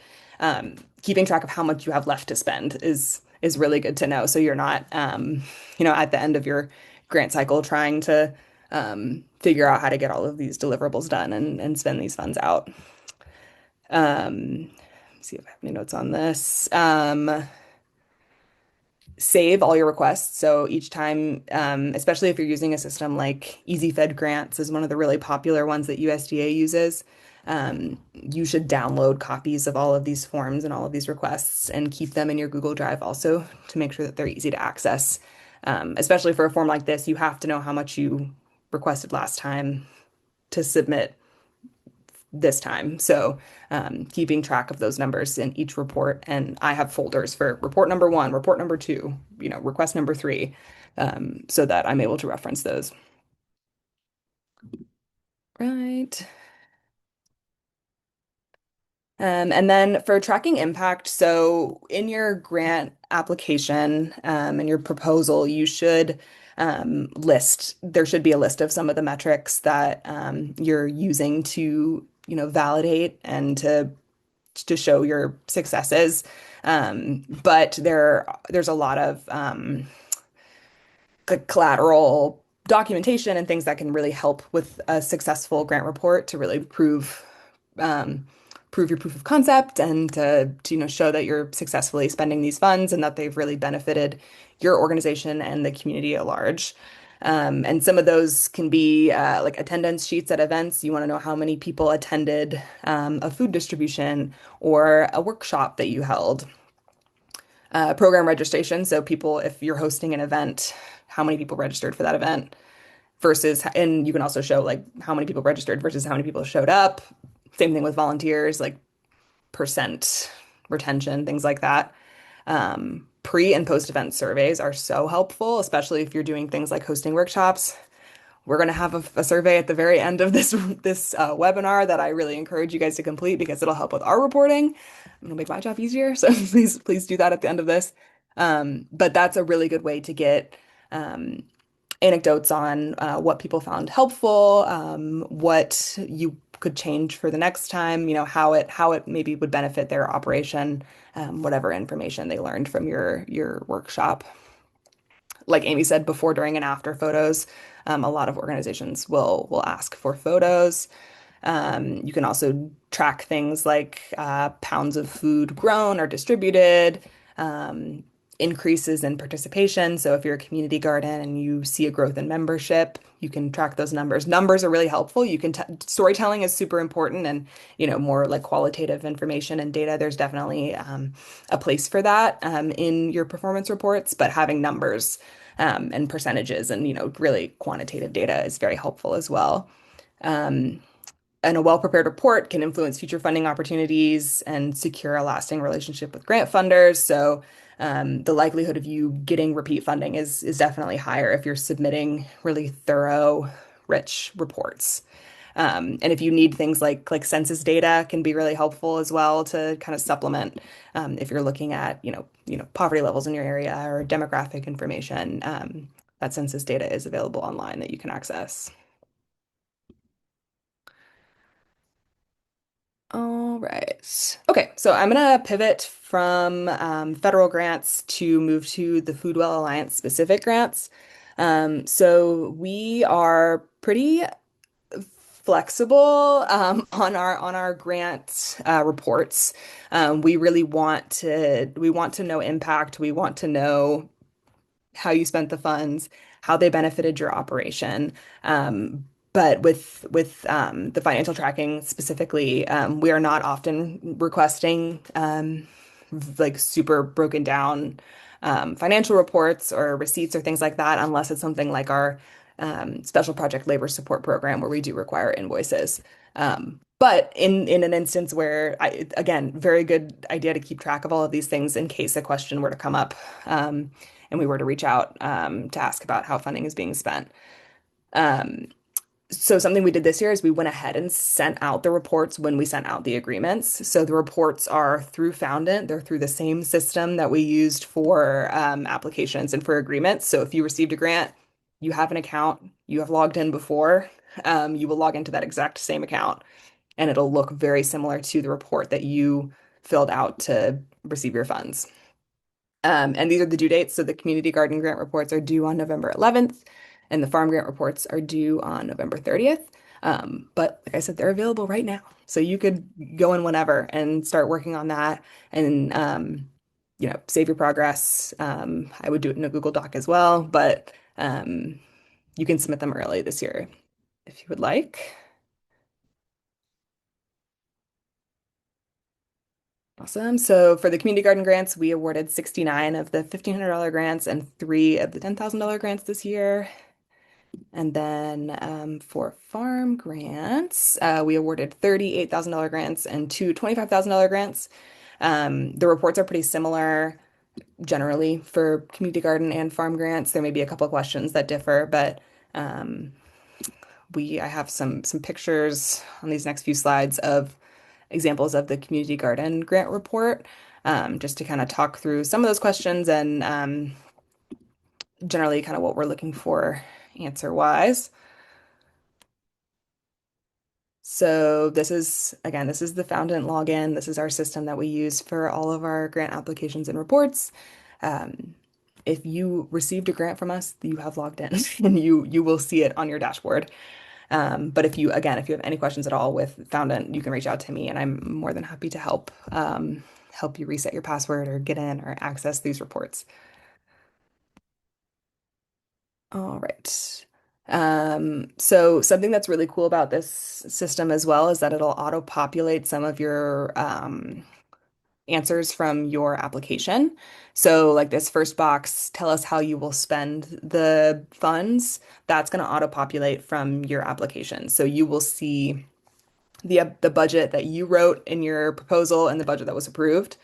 Speaker 3: Keeping track of how much you have left to spend is really good to know. So you're not, at the end of your grant cycle trying to figure out how to get all of these deliverables done and spend these funds out. See if I have any notes on this. Save all your requests. So each time, especially if you're using a system like EasyFed Grants is one of the really popular ones that USDA uses. You should download copies of all of these forms and all of these requests and keep them in your Google Drive also to make sure that they're easy to access. Especially for a form like this, you have to know how much you requested last time to submit this time. So keeping track of those numbers in each report. And I have folders for report number one, report number two, request number three, so that I'm able to reference those. Right. And then for tracking impact, so in your grant application and your proposal, you should there should be a list of some of the metrics that you're using to, validate and to show your successes. But there's a lot of collateral documentation and things that can really help with a successful grant report to really um, prove your proof of concept and to show that you're successfully spending these funds and that they've really benefited your organization and the community at large. And some of those can be like attendance sheets at events. You want to know how many people attended a food distribution or a workshop that you held. Program registration. So people, if you're hosting an event, how many people registered for that event versus, and you can also show like how many people registered versus how many people showed up. Same thing with volunteers, like percent retention, things like that. Pre and post event surveys are so helpful, especially if you're doing things like hosting workshops. We're going to have a survey at the very end of this webinar that I really encourage you guys to complete because it'll help with our reporting. It'll make my job easier. So please do that at the end of this. But that's a really good way to get anecdotes on what people found helpful, what you could change for the next time, how it maybe would benefit their operation, whatever information they learned from your workshop. Like Amy said, before, during, and after photos. A lot of organizations will ask for photos. You can also track things like pounds of food grown or distributed, increases in participation. So if you're a community garden and you see a growth in membership, you can track those numbers. Numbers are really helpful. Storytelling is super important, and more like qualitative information and data. There's definitely a place for that in your performance reports, but having numbers and percentages and really quantitative data is very helpful as well. And a well-prepared report can influence future funding opportunities and secure a lasting relationship with grant funders. So the likelihood of you getting repeat funding is definitely higher if you're submitting really thorough, rich reports. And if you need things like census data can be really helpful as well to kind of supplement if you're looking at poverty levels in your area or demographic information. That census data is available online that you can access. All right. Okay, so I'm gonna pivot from federal grants to move to the Food Well Alliance specific grants. So we are pretty flexible on our grant reports. We want to know impact. We want to know how you spent the funds, how they benefited your operation. But with the financial tracking specifically, we are not often requesting like super broken down financial reports or receipts or things like that, unless it's something like our special project labor support program where we do require invoices. But in an instance where again, very good idea to keep track of all of these things in case a question were to come up. And we were to reach out to ask about how funding is being spent. Um, so something we did this year is we went ahead and sent out the reports when we sent out the agreements. So the reports are through Foundant. They're through the same system that we used for applications and for agreements. So if you received a grant, you have an account, you have logged in before, you will log into that exact same account, and it'll look very similar to the report that you filled out to receive your funds. And these are the due dates. So the community garden grant reports are due on November 11th, and the farm grant reports are due on November 30th. But like I said, they're available right now. So you could go in whenever and start working on that and, save your progress. I would do it in a Google Doc as well, but you can submit them early this year if you would like. Awesome. So for the community garden grants, we awarded 69 of the $1,500 grants and 3 of the $10,000 grants this year. And then for farm grants, we awarded $38,000 grants and two $25,000 grants. The reports are pretty similar generally for community garden and farm grants. There may be a couple of questions that differ, but um, I have some pictures on these next few slides of examples of the community garden grant report, just to kind of talk through some of those questions and generally kind of what we're looking for answer wise. So this is the Foundant login. This is our system that we use for all of our grant applications and reports. Um, if you received a grant from us, you have logged in and you will see it on your dashboard. But if you have any questions at all with Foundant, you can reach out to me and I'm more than happy to help you reset your password or get in or access these reports. All right. So something that's really cool about this system as well is that it'll auto-populate some of your answers from your application. So like this first box, tell us how you will spend the funds. That's going to auto-populate from your application. So you will see the budget that you wrote in your proposal and the budget that was approved.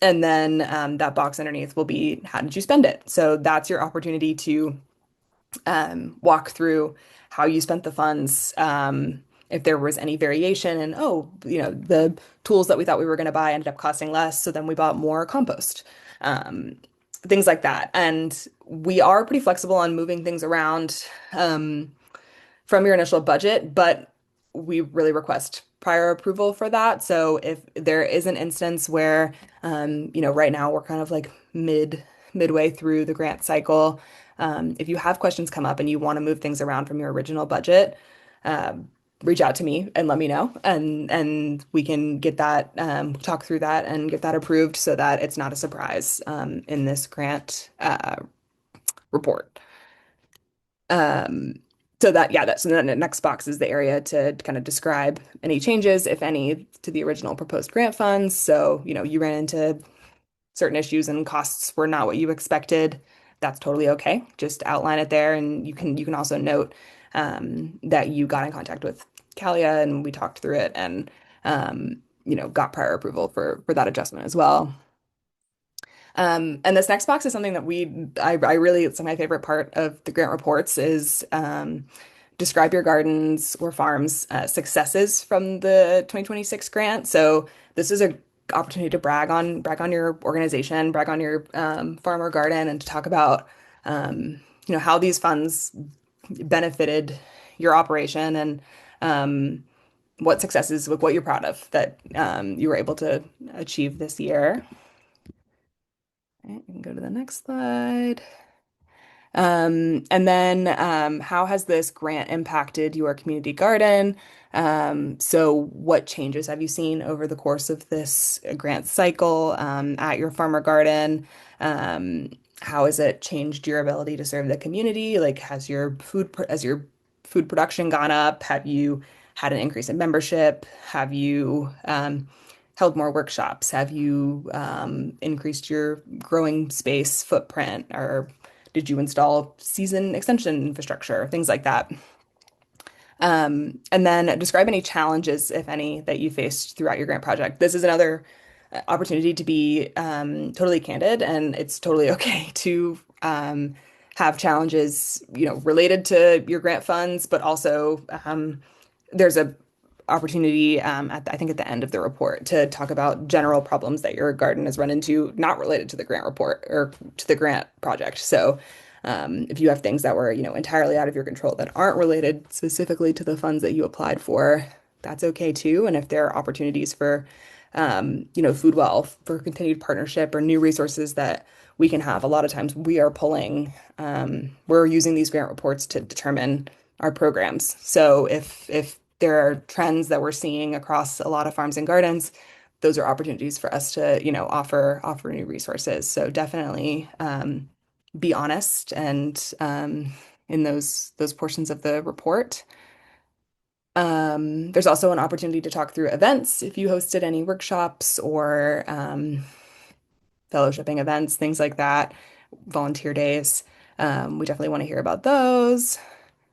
Speaker 3: And then that box underneath will be how did you spend it? So that's your opportunity to walk through how you spent the funds, if there was any variation, and the tools that we thought we were going to buy ended up costing less, so then we bought more compost, um, things like that. And we are pretty flexible on moving things around from your initial budget, but we really request prior approval for that. So if there is an instance where, right now we're kind of like midway through the grant cycle. If you have questions come up and you want to move things around from your original budget, um, reach out to me and let me know, and we can get that talk through that and get that approved so that it's not a surprise in this grant report. Um, so then the next box is the area to kind of describe any changes, if any, to the original proposed grant funds. So, you ran into certain issues and costs were not what you expected. That's totally okay. Just outline it there, and you can also note that you got in contact with Kalia and we talked through it and got prior approval for that adjustment as well. And this next box is something that I really, it's my favorite part of the grant reports is describe your gardens or farms successes from the 2026 grant. So this is a opportunity to brag on your organization, brag on your farm or garden, and to talk about how these funds benefited your operation and what successes, what you're proud of that you were able to achieve this year. All right, we can go to the next slide. And then how has this grant impacted your community garden? So what changes have you seen over the course of this grant cycle at your farmer garden? How has it changed your ability to serve the community? Like, has your food production gone up? Have you had an increase in membership? Have you held more workshops? Have you increased your growing space footprint, or did you install season extension infrastructure, things like that? And then describe any challenges, if any, that you faced throughout your grant project. This is another opportunity to be totally candid, and it's totally okay to have challenges, related to your grant funds, but also there's a opportunity I think at the end of the report to talk about general problems that your garden has run into, not related to the grant report or to the grant project. So if you have things that were, entirely out of your control that aren't related specifically to the funds that you applied for, that's okay too. And if there are opportunities for, food wealth, for continued partnership or new resources that we can have, a lot of times we're using these grant reports to determine our programs. So if there are trends that we're seeing across a lot of farms and gardens, those are opportunities for us to, offer new resources. So definitely be honest and in those portions of the report. There's also an opportunity to talk through events if you hosted any workshops or fellowshipping events, things like that, volunteer days. We definitely want to hear about those.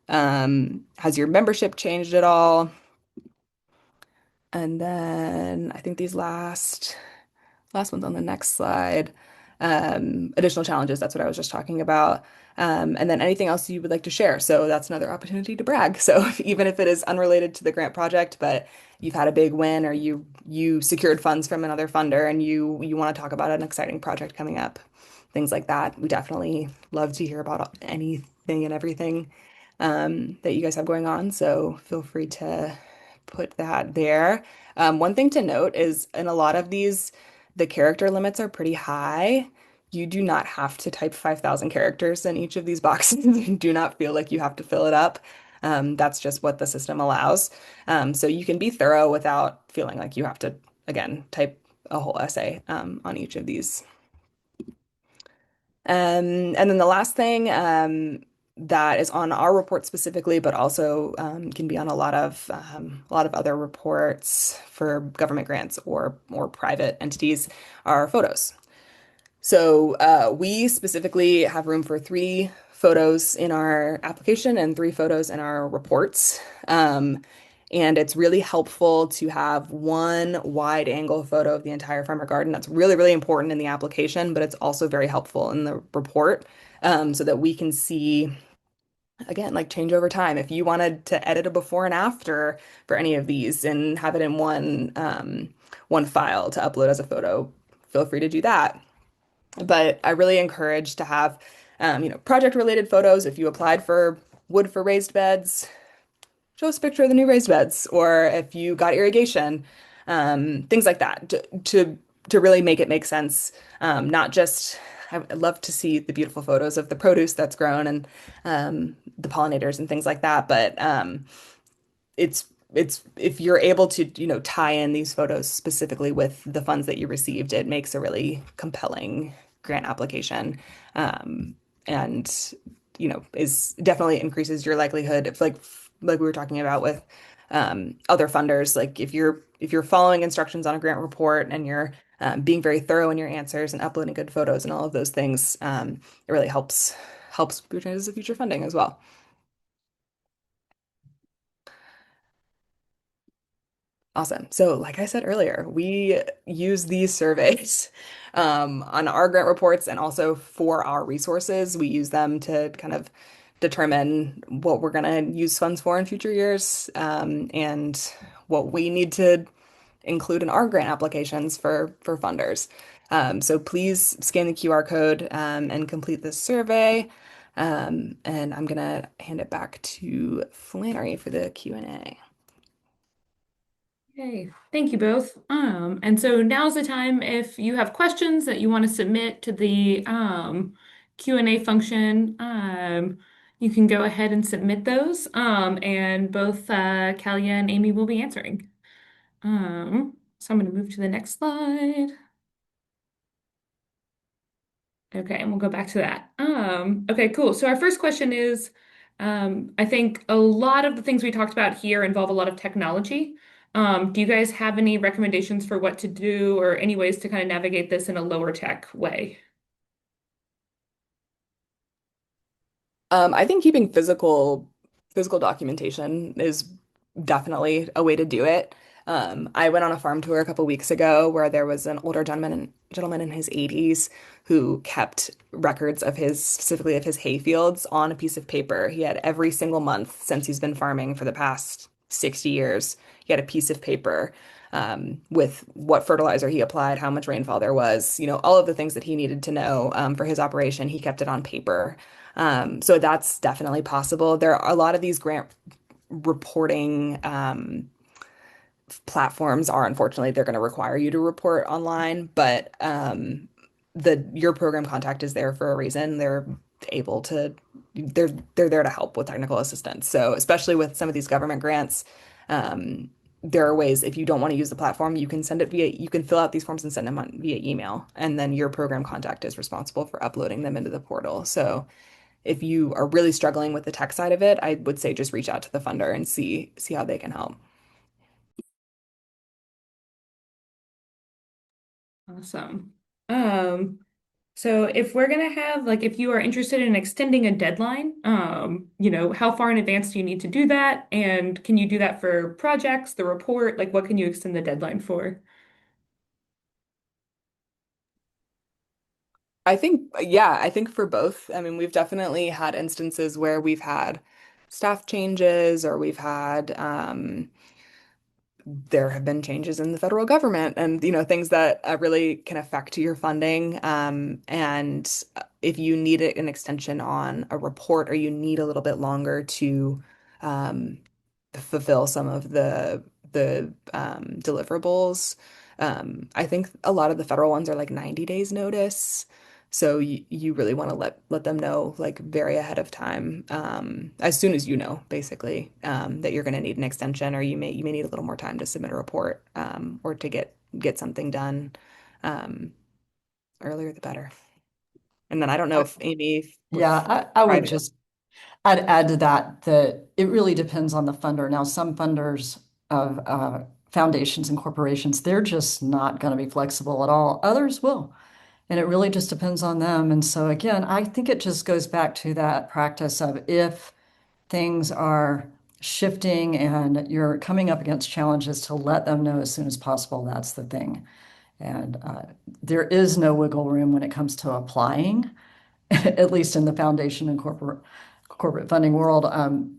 Speaker 3: Has your membership changed at all? And then I think these last one's on the next slide. Additional challenges, that's what I was just talking about. And then anything else you would like to share. So that's another opportunity to brag. So even if it is unrelated to the grant project, but you've had a big win or you secured funds from another funder and you want to talk about an exciting project coming up, things like that. We definitely love to hear about anything and everything that you guys have going on. So feel free to put that there. One thing to note is in a lot of these, the character limits are pretty high. You do not have to type 5,000 characters in each of these boxes. You do not feel like you have to fill it up. That's just what the system allows. So you can be thorough without feeling like you have to, again, type a whole essay on each of these. And then the last thing that is on our report specifically, but also can be on a lot of other reports for government grants or private entities are photos. So we specifically have room for 3 photos in our application and 3 photos in our reports. And it's really helpful to have one wide angle photo of the entire farmer garden. That's really, really important in the application, but it's also very helpful in the report so that we can see, again, like change over time. If you wanted to edit a before and after for any of these and have it in one file to upload as a photo, feel free to do that. But I really encourage to have, project related photos. If you applied for wood for raised beds, show us a picture of the new raised beds, or if you got irrigation, things like that to really make it make sense. Not just, I'd love to see the beautiful photos of the produce that's grown and the pollinators and things like that, but it's if you're able to, tie in these photos specifically with the funds that you received, it makes a really compelling grant application. And is definitely increases your likelihood if like we were talking about with other funders, like if you're following instructions on a grant report and you're being very thorough in your answers and uploading good photos and all of those things, it really helps your chances of future funding as well. Awesome. So, like I said earlier, we use these surveys on our grant reports and also for our resources. We use them to kind of determine what we're going to use funds for in future years and what we need to include in our grant applications for funders. So please scan the QR code and complete this survey. And I'm going to hand it back to Flannery for the Q&A.
Speaker 1: Okay, thank you both. And so now's the time if you have questions that you want to submit to the Q&A function, you can go ahead and submit those. And both Kalia and Amy will be answering. So I'm going to move to the next slide. Okay, and we'll go back to that. Okay, cool. So our first question is, I think a lot of the things we talked about here involve a lot of technology. Do you guys have any recommendations for what to do or any ways to kind of navigate this in a lower tech way?
Speaker 3: I think keeping physical documentation is definitely a way to do it. I went on a farm tour a couple weeks ago where there was an older gentleman in his 80s who kept records of specifically of his hay fields on a piece of paper. He had every single month since he's been farming for the past 60 years. He had a piece of paper with what fertilizer he applied, how much rainfall there was, all of the things that he needed to know for his operation. He kept it on paper. So that's definitely possible. There are a lot of these grant reporting platforms are unfortunately they're going to require you to report online, but your program contact is there for a reason. Able to they're there to help with technical assistance. So especially with some of these government grants, there are ways if you don't want to use the platform, you can fill out these forms and send them via email, and then your program contact is responsible for uploading them into the portal. So if you are really struggling with the tech side of it, I would say just reach out to the funder and see how they can help.
Speaker 1: Awesome. Um, so if we're gonna have like if you are interested in extending a deadline, how far in advance do you need to do that? And can you do that for projects, the report? Like what can you extend the deadline for?
Speaker 3: I think for both. I mean, we've definitely had instances where we've had staff changes or we've had there have been changes in the federal government and things that really can affect your funding. And if you need an extension on a report or you need a little bit longer to um, fulfill some of the deliverables, I think a lot of the federal ones are like 90 days notice. So you really want to let them know like very ahead of time, as soon as you know, basically, that you're going to need an extension or you may need a little more time to submit a report, or to get something done, um, earlier the better. And then I don't know if Amy
Speaker 2: Yeah,
Speaker 3: with
Speaker 2: I would
Speaker 3: private.
Speaker 2: just I'd add to that that it really depends on the funder. Now, some funders of foundations and corporations, they're just not going to be flexible at all. Others will. And it really just depends on them. And so, again, I think it just goes back to that practice of if things are shifting and you're coming up against challenges, to let them know as soon as possible. That's the thing. And there is no wiggle room when it comes to applying. At least in the foundation and corporate funding world,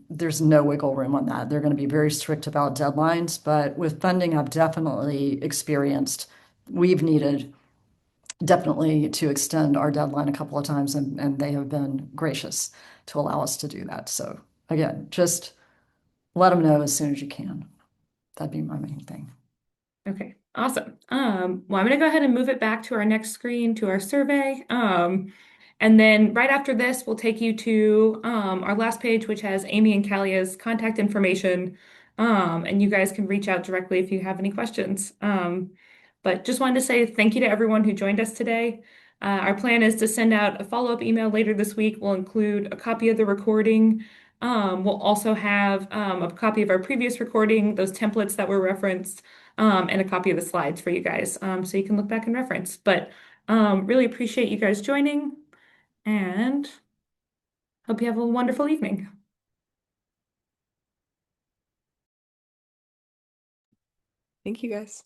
Speaker 2: there's no wiggle room on that. They're going to be very strict about deadlines. But with funding, I've definitely experienced we've needed definitely to extend our deadline a couple of times, and they have been gracious to allow us to do that. So again, just let them know as soon as you can. That'd be my main thing.
Speaker 1: Okay, awesome. Well, I'm gonna go ahead and move it back to our next screen to our survey. And then right after this, we'll take you to our last page, which has Amy and Kalia's contact information. And you guys can reach out directly if you have any questions. But just wanted to say thank you to everyone who joined us today. Our plan is to send out a follow-up email later this week. We'll include a copy of the recording. We'll also have a copy of our previous recording, those templates that were referenced, and a copy of the slides for you guys, so you can look back and reference. But really appreciate you guys joining and hope you have a wonderful evening.
Speaker 3: Thank you guys.